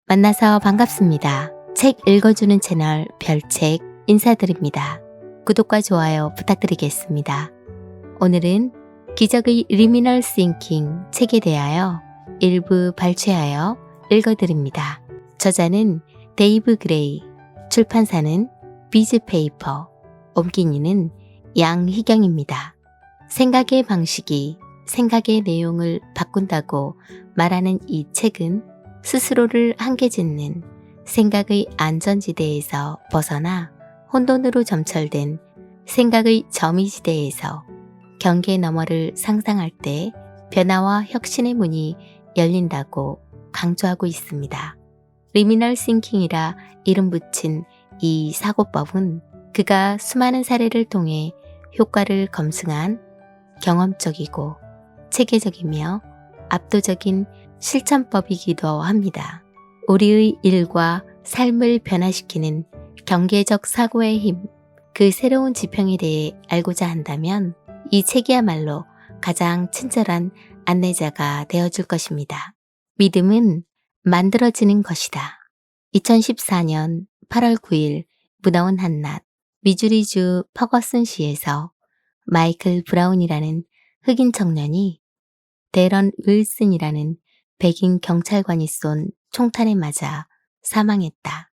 만나서 반갑습니다. 책 읽어주는 채널 별책 인사드립니다. 구독과 좋아요 부탁드리겠습니다. 오늘은 기적의 리미널 싱킹 책에 대하여 일부 발췌하여 읽어드립니다. 저자는 데이브 그레이, 출판사는 비즈페이퍼, 옮긴이는 양희경입니다. 생각의 방식이 생각의 내용을 바꾼다고 말하는 이 책은 스스로를 한계 짓는 생각의 안전지대에서 벗어나 혼돈으로 점철된 생각의 점이지대에서 경계 너머를 상상할 때 변화와 혁신의 문이 열린다고 강조하고 있습니다. 리미널 싱킹이라 이름 붙인 이 사고법은 그가 수많은 사례를 통해 효과를 검증한 경험적이고 체계적이며 압도적인 실천법이기도 합니다. 우리의 일과 삶을 변화시키는 경계적 사고의 힘, 그 새로운 지평에 대해 알고자 한다면 이 책이야말로 가장 친절한 안내자가 되어줄 것입니다. 믿음은 만들어지는 것이다. 2014년 8월 9일 무더운 한낮 미주리주 퍼거슨시에서 마이클 브라운이라는 흑인 청년이 데런 윌슨이라는 백인 경찰관이 쏜 총탄에 맞아 사망했다.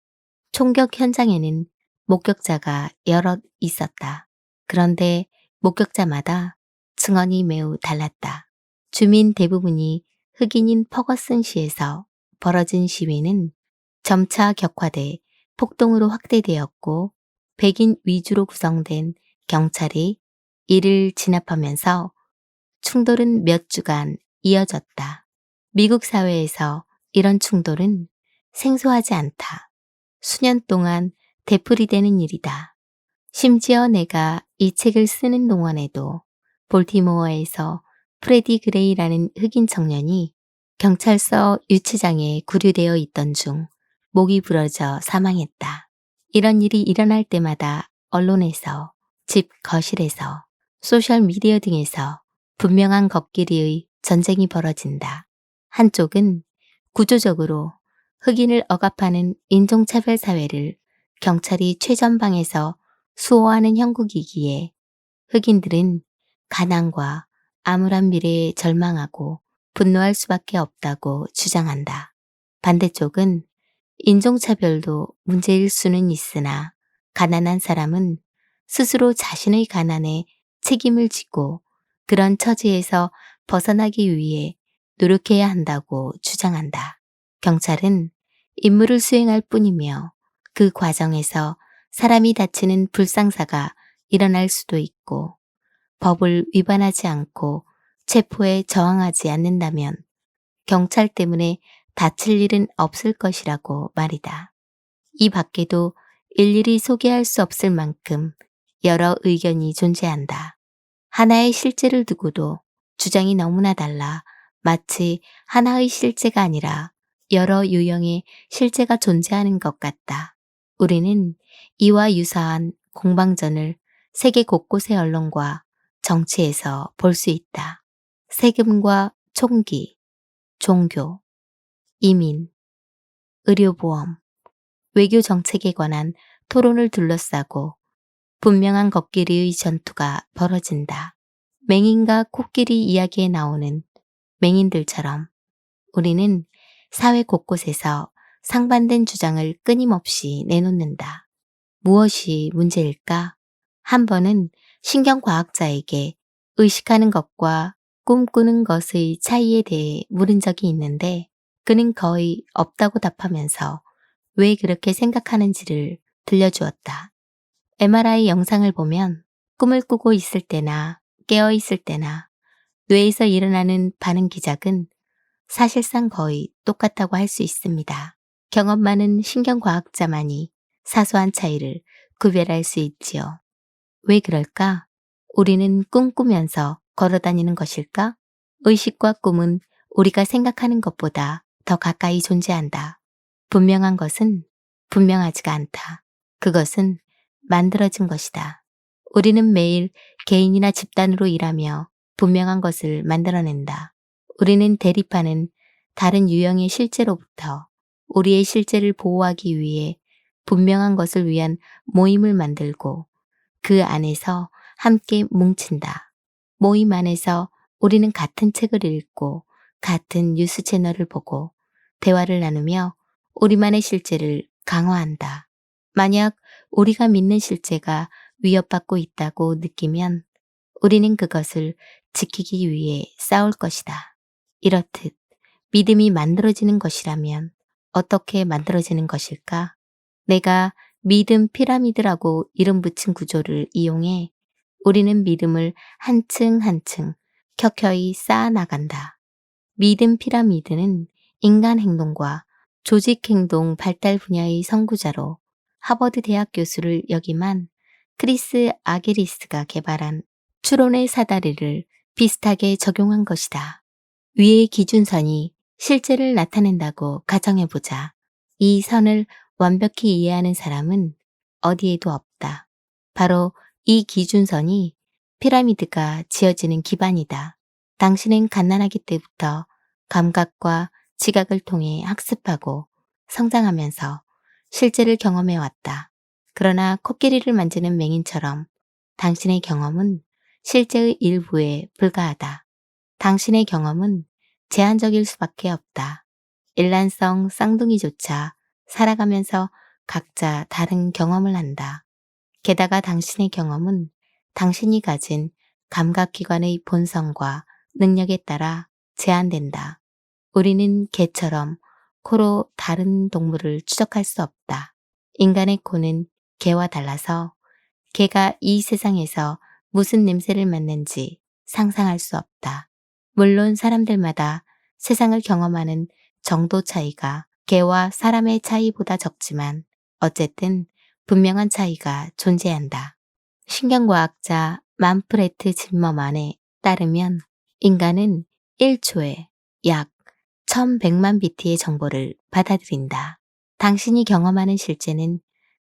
총격 현장에는 목격자가 여럿 있었다. 그런데 목격자마다 증언이 매우 달랐다. 주민 대부분이 흑인인 퍼거슨시에서 벌어진 시위는 점차 격화돼 폭동으로 확대되었고 백인 위주로 구성된 경찰이 이를 진압하면서 충돌은 몇 주간 이어졌다. 미국 사회에서 이런 충돌은 생소하지 않다. 수년 동안 되풀이되는 일이다. 심지어 내가 이 책을 쓰는 동안에도 볼티모어에서 프레디 그레이라는 흑인 청년이 경찰서 유치장에 구류되어 있던 중 목이 부러져 사망했다. 이런 일이 일어날 때마다 언론에서, 집 거실에서, 소셜미디어 등에서 분명한 걷기리의 전쟁이 벌어진다. 한쪽은 구조적으로 흑인을 억압하는 인종차별 사회를 경찰이 최전방에서 수호하는 형국이기에 흑인들은 가난과 암울한 미래에 절망하고 분노할 수밖에 없다고 주장한다. 반대쪽은 인종차별도 문제일 수는 있으나 가난한 사람은 스스로 자신의 가난에 책임을 지고 그런 처지에서 벗어나기 위해 노력해야 한다고 주장한다. 경찰은 임무를 수행할 뿐이며 그 과정에서 사람이 다치는 불상사가 일어날 수도 있고 법을 위반하지 않고 체포에 저항하지 않는다면 경찰 때문에 다칠 일은 없을 것이라고 말이다. 이 밖에도 일일이 소개할 수 없을 만큼 여러 의견이 존재한다. 하나의 실제를 두고도 주장이 너무나 달라 마치 하나의 실제가 아니라 여러 유형의 실제가 존재하는 것 같다. 우리는 이와 유사한 공방전을 세계 곳곳의 언론과 정치에서 볼 수 있다. 세금과 총기, 종교, 이민, 의료보험, 외교 정책에 관한 토론을 둘러싸고 분명한 걷기리의 전투가 벌어진다. 맹인과 코끼리 이야기에 나오는 맹인들처럼 우리는 사회 곳곳에서 상반된 주장을 끊임없이 내놓는다. 무엇이 문제일까? 한 번은 신경과학자에게 의식하는 것과 꿈꾸는 것의 차이에 대해 물은 적이 있는데 그는 거의 없다고 답하면서 왜 그렇게 생각하는지를 들려주었다. MRI 영상을 보면 꿈을 꾸고 있을 때나 깨어 있을 때나 뇌에서 일어나는 반응 기작은 사실상 거의 똑같다고 할 수 있습니다. 경험 많은 신경과학자만이 사소한 차이를 구별할 수 있지요. 왜 그럴까? 우리는 꿈꾸면서 걸어다니는 것일까? 의식과 꿈은 우리가 생각하는 것보다 더 가까이 존재한다. 분명한 것은 분명하지가 않다. 그것은 만들어진 것이다. 우리는 매일 개인이나 집단으로 일하며 분명한 것을 만들어낸다. 우리는 대립하는 다른 유형의 실제로부터 우리의 실제를 보호하기 위해 분명한 것을 위한 모임을 만들고 그 안에서 함께 뭉친다. 모임 안에서 우리는 같은 책을 읽고 같은 뉴스 채널을 보고 대화를 나누며 우리만의 실제를 강화한다. 만약 우리가 믿는 실제가 위협받고 있다고 느끼면 우리는 그것을 지키기 위해 싸울 것이다. 이렇듯 믿음이 만들어지는 것이라면 어떻게 만들어지는 것일까? 내가 믿음 피라미드라고 이름 붙인 구조를 이용해 우리는 믿음을 한층 한층 켜켜이 쌓아 나간다. 믿음 피라미드는 인간 행동과 조직 행동 발달 분야의 선구자로 하버드 대학 교수를 역임한 크리스 아게리스가 개발한 추론의 사다리를 비슷하게 적용한 것이다. 위의 기준선이 실제를 나타낸다고 가정해보자. 이 선을 완벽히 이해하는 사람은 어디에도 없다. 바로 이 기준선이 피라미드가 지어지는 기반이다. 당신은 갓난아기 때부터 감각과 지각을 통해 학습하고 성장하면서 실제를 경험해 왔다. 그러나 코끼리를 만지는 맹인처럼 당신의 경험은 실제의 일부에 불과하다. 당신의 경험은 제한적일 수밖에 없다. 일란성 쌍둥이조차 살아가면서 각자 다른 경험을 한다. 게다가 당신의 경험은 당신이 가진 감각기관의 본성과 능력에 따라 제한된다. 우리는 개처럼 코로 다른 동물을 추적할 수 없다. 인간의 코는 개와 달라서 개가 이 세상에서 무슨 냄새를 맡는지 상상할 수 없다. 물론 사람들마다 세상을 경험하는 정도 차이가 개와 사람의 차이보다 적지만 어쨌든 분명한 차이가 존재한다. 신경과학자 만프레트 짐머만에 따르면 인간은 1초에 약 1100만 비트의 정보를 받아들인다. 당신이 경험하는 실제는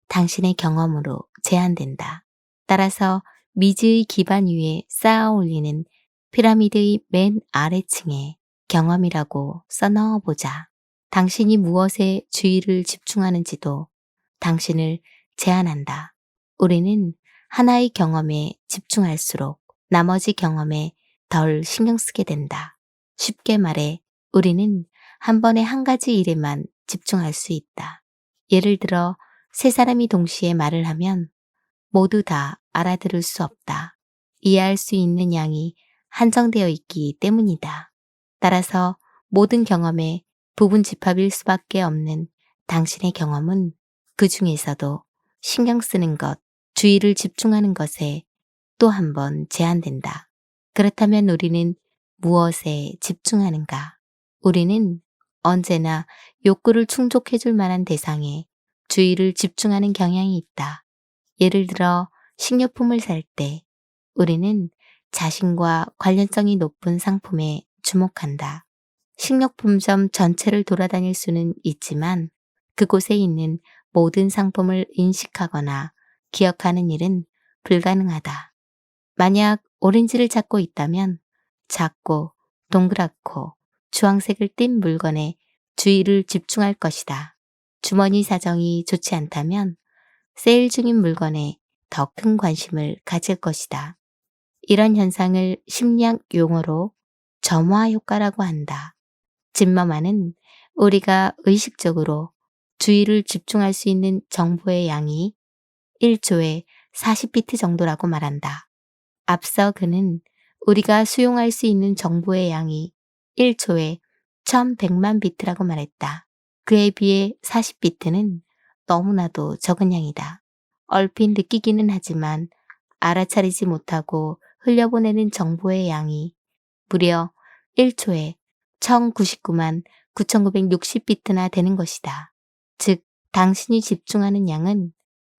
당신의 경험으로 제한된다. 따라서 미지의 기반 위에 쌓아 올리는 피라미드의 맨 아래층에 경험이라고 써넣어보자. 당신이 무엇에 주의를 집중하는지도 당신을 제한한다. 우리는 하나의 경험에 집중할수록 나머지 경험에 덜 신경 쓰게 된다. 쉽게 말해 우리는 한 번에 한 가지 일에만 집중할 수 있다. 예를 들어 세 사람이 동시에 말을 하면 모두 다 알아들을 수 없다. 이해할 수 있는 양이 한정되어 있기 때문이다. 따라서 모든 경험의 부분 집합일 수밖에 없는 당신의 경험은 그 중에서도 신경 쓰는 것, 주의를 집중하는 것에 또 한 번 제한된다. 그렇다면 우리는 무엇에 집중하는가? 우리는 언제나 욕구를 충족해줄 만한 대상에 주의를 집중하는 경향이 있다. 예를 들어 식료품을 살 때 우리는 자신과 관련성이 높은 상품에 주목한다. 식료품점 전체를 돌아다닐 수는 있지만 그곳에 있는 모든 상품을 인식하거나 기억하는 일은 불가능하다. 만약 오렌지를 찾고 있다면 작고 동그랗고 주황색을 띤 물건에 주의를 집중할 것이다. 주머니 사정이 좋지 않다면 세일 중인 물건에 더 큰 관심을 가질 것이다. 이런 현상을 심리학 용어로 점화 효과라고 한다. 짐머만은 우리가 의식적으로 주의를 집중할 수 있는 정보의 양이 1초에 40비트 정도라고 말한다. 앞서 그는 우리가 수용할 수 있는 정보의 양이 1초에 1100만 비트라고 말했다. 그에 비해 40비트는 너무나도 적은 양이다. 얼핏 느끼기는 하지만 알아차리지 못하고 흘려보내는 정보의 양이 무려 1초에 1099만 9960비트나 되는 것이다. 즉, 당신이 집중하는 양은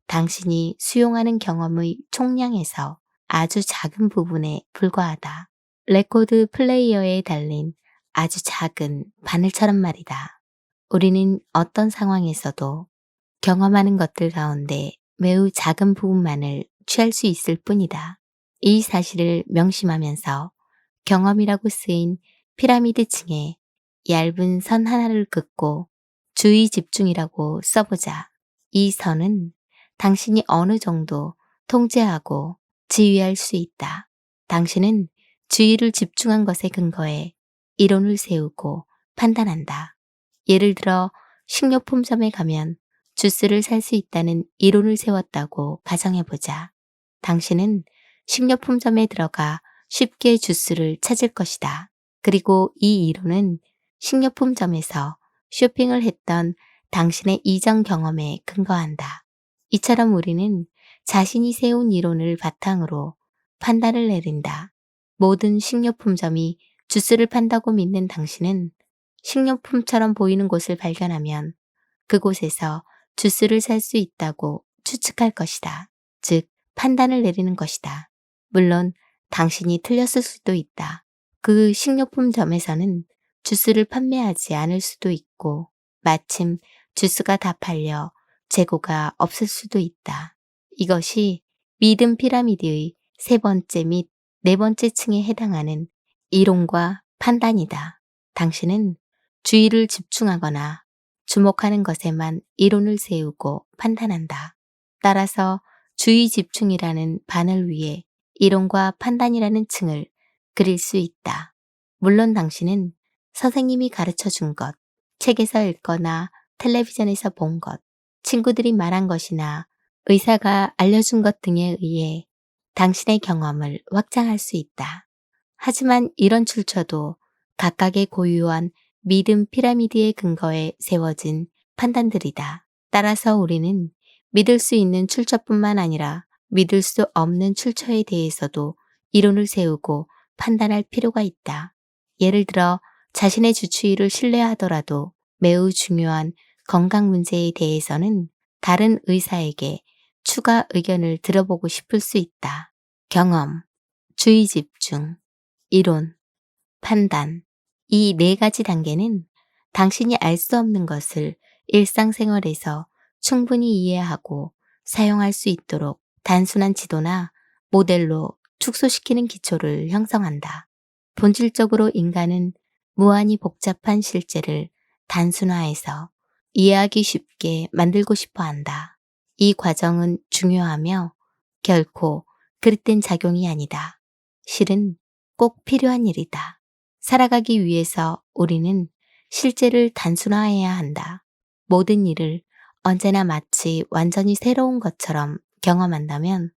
당신이 수용하는 경험의 총량에서 아주 작은 부분에 불과하다. 레코드 플레이어에 달린 아주 작은 바늘처럼 말이다. 우리는 어떤 상황에서도 경험하는 것들 가운데 매우 작은 부분만을 취할 수 있을 뿐이다. 이 사실을 명심하면서 경험이라고 쓰인 피라미드 층에 얇은 선 하나를 긋고 주의 집중이라고 써보자. 이 선은 당신이 어느 정도 통제하고 지휘할 수 있다. 당신은 주의를 집중한 것에 근거해 이론을 세우고 판단한다. 예를 들어 식료품점에 가면 주스를 살 수 있다는 이론을 세웠다고 가정해보자. 당신은 식료품점에 들어가 쉽게 주스를 찾을 것이다. 그리고 이 이론은 식료품점에서 쇼핑을 했던 당신의 이전 경험에 근거한다. 이처럼 우리는 자신이 세운 이론을 바탕으로 판단을 내린다. 모든 식료품점이 주스를 판다고 믿는 당신은 식료품처럼 보이는 곳을 발견하면 그곳에서 주스를 살 수 있다고 추측할 것이다. 즉, 판단을 내리는 것이다. 물론 당신이 틀렸을 수도 있다. 그 식료품점에서는 주스를 판매하지 않을 수도 있고 마침 주스가 다 팔려 재고가 없을 수도 있다. 이것이 믿음 피라미드의 세 번째 및 네 번째 층에 해당하는 이론과 판단이다. 당신은 주의를 집중하거나 주목하는 것에만 이론을 세우고 판단한다. 따라서 주의 집중이라는 바늘 위에 이론과 판단이라는 층을 그릴 수 있다. 물론 당신은 선생님이 가르쳐 준 것, 책에서 읽거나 텔레비전에서 본 것, 친구들이 말한 것이나 의사가 알려준 것 등에 의해 당신의 경험을 확장할 수 있다. 하지만 이런 출처도 각각의 고유한 믿음 피라미드의 근거에 세워진 판단들이다. 따라서 우리는 믿을 수 있는 출처뿐만 아니라 믿을 수 없는 출처에 대해서도 이론을 세우고 판단할 필요가 있다. 예를 들어 자신의 주치의를 신뢰하더라도 매우 중요한 건강 문제에 대해서는 다른 의사에게 추가 의견을 들어보고 싶을 수 있다. 경험, 주의 집중, 이론, 판단. 이 네 가지 단계는 당신이 알 수 없는 것을 일상생활에서 충분히 이해하고 사용할 수 있도록 단순한 지도나 모델로 축소시키는 기초를 형성한다. 본질적으로 인간은 무한히 복잡한 실제를 단순화해서 이해하기 쉽게 만들고 싶어 한다. 이 과정은 중요하며 결코 그릇된 작용이 아니다. 실은 꼭 필요한 일이다. 살아가기 위해서 우리는 실제를 단순화해야 한다. 모든 일을 언제나 마치 완전히 새로운 것처럼 경험한다면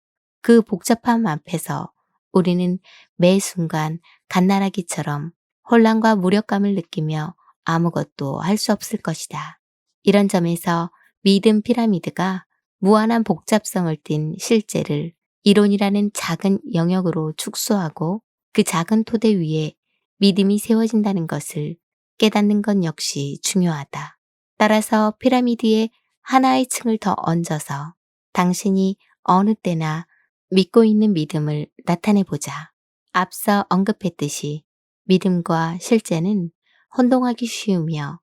그 복잡함 앞에서 우리는 매 순간 갓나라기처럼 혼란과 무력감을 느끼며 아무것도 할 수 없을 것이다. 이런 점에서 믿음 피라미드가 무한한 복잡성을 띤 실제를 이론이라는 작은 영역으로 축소하고 그 작은 토대 위에 믿음이 세워진다는 것을 깨닫는 것 역시 중요하다. 따라서 피라미드에 하나의 층을 더 얹어서 당신이 어느 때나 믿고 있는 믿음을 나타내보자. 앞서 언급했듯이 믿음과 실제는 혼동하기 쉬우며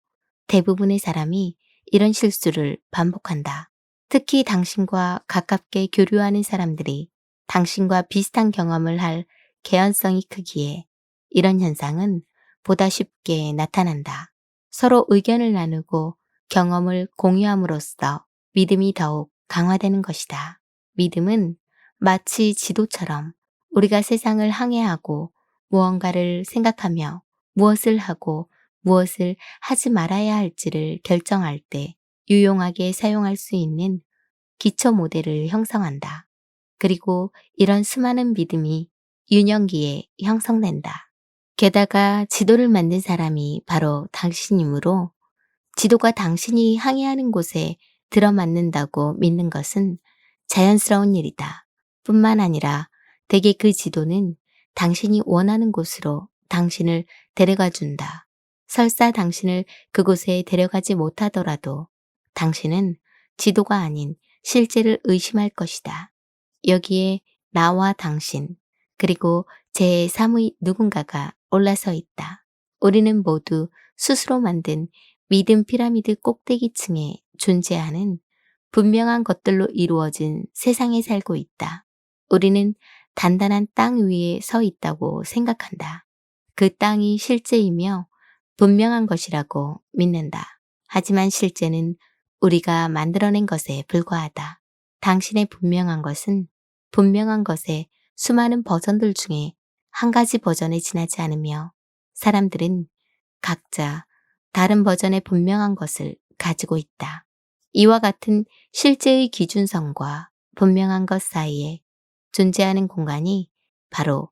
대부분의 사람이 이런 실수를 반복한다. 특히 당신과 가깝게 교류하는 사람들이 당신과 비슷한 경험을 할 개연성이 크기에 이런 현상은 보다 쉽게 나타난다. 서로 의견을 나누고 경험을 공유함으로써 믿음이 더욱 강화되는 것이다. 믿음은 마치 지도처럼 우리가 세상을 항해하고 무언가를 생각하며 무엇을 하고 무엇을 하지 말아야 할지를 결정할 때 유용하게 사용할 수 있는 기초 모델을 형성한다. 그리고 이런 수많은 믿음이 유년기에 형성된다. 게다가 지도를 만든 사람이 바로 당신이므로 지도가 당신이 항해하는 곳에 들어맞는다고 믿는 것은 자연스러운 일이다. 뿐만 아니라 대개 그 지도는 당신이 원하는 곳으로 당신을 데려가 준다. 설사 당신을 그곳에 데려가지 못하더라도 당신은 지도가 아닌 실제를 의심할 것이다. 여기에 나와 당신, 그리고 제3의 누군가가 올라서 있다. 우리는 모두 스스로 만든 믿음 피라미드 꼭대기층에 존재하는 분명한 것들로 이루어진 세상에 살고 있다. 우리는 단단한 땅 위에 서 있다고 생각한다. 그 땅이 실제이며 분명한 것이라고 믿는다. 하지만 실제는 우리가 만들어낸 것에 불과하다. 당신의 분명한 것은 분명한 것의 수많은 버전들 중에 한 가지 버전에 지나지 않으며 사람들은 각자 다른 버전의 분명한 것을 가지고 있다. 이와 같은 실제의 기준선과 분명한 것 사이에 존재하는 공간이 바로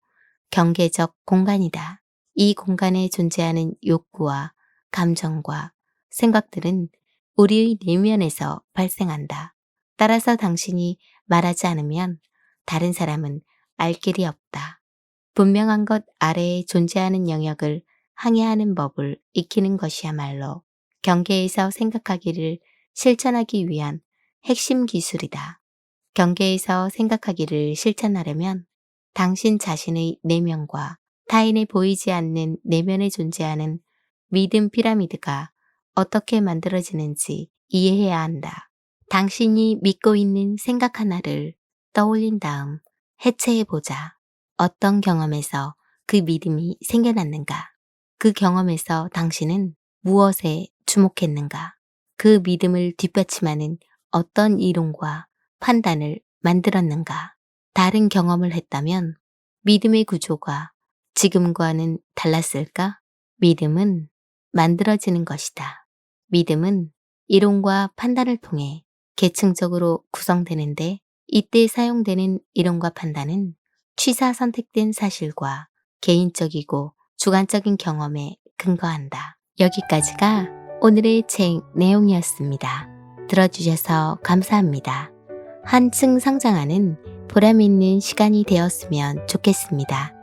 경계적 공간이다. 이 공간에 존재하는 욕구와 감정과 생각들은 우리의 내면에서 발생한다. 따라서 당신이 말하지 않으면 다른 사람은 알 길이 없다. 분명한 것 아래에 존재하는 영역을 항해하는 법을 익히는 것이야말로 경계에서 생각하기를 실천하기 위한 핵심 기술이다. 경계에서 생각하기를 실천하려면 당신 자신의 내면과 타인에 보이지 않는 내면에 존재하는 믿음 피라미드가 어떻게 만들어지는지 이해해야 한다. 당신이 믿고 있는 생각 하나를 떠올린 다음 해체해보자. 어떤 경험에서 그 믿음이 생겨났는가? 그 경험에서 당신은 무엇에 주목했는가? 그 믿음을 뒷받침하는 어떤 이론과 판단을 만들었는가? 다른 경험을 했다면 믿음의 구조가 지금과는 달랐을까? 믿음은 만들어지는 것이다. 믿음은 이론과 판단을 통해 계층적으로 구성되는데 이때 사용되는 이론과 판단은 취사 선택된 사실과 개인적이고 주관적인 경험에 근거한다. 여기까지가 오늘의 책 내용이었습니다. 들어주셔서 감사합니다. 한층 성장하는 보람 있는 시간이 되었으면 좋겠습니다.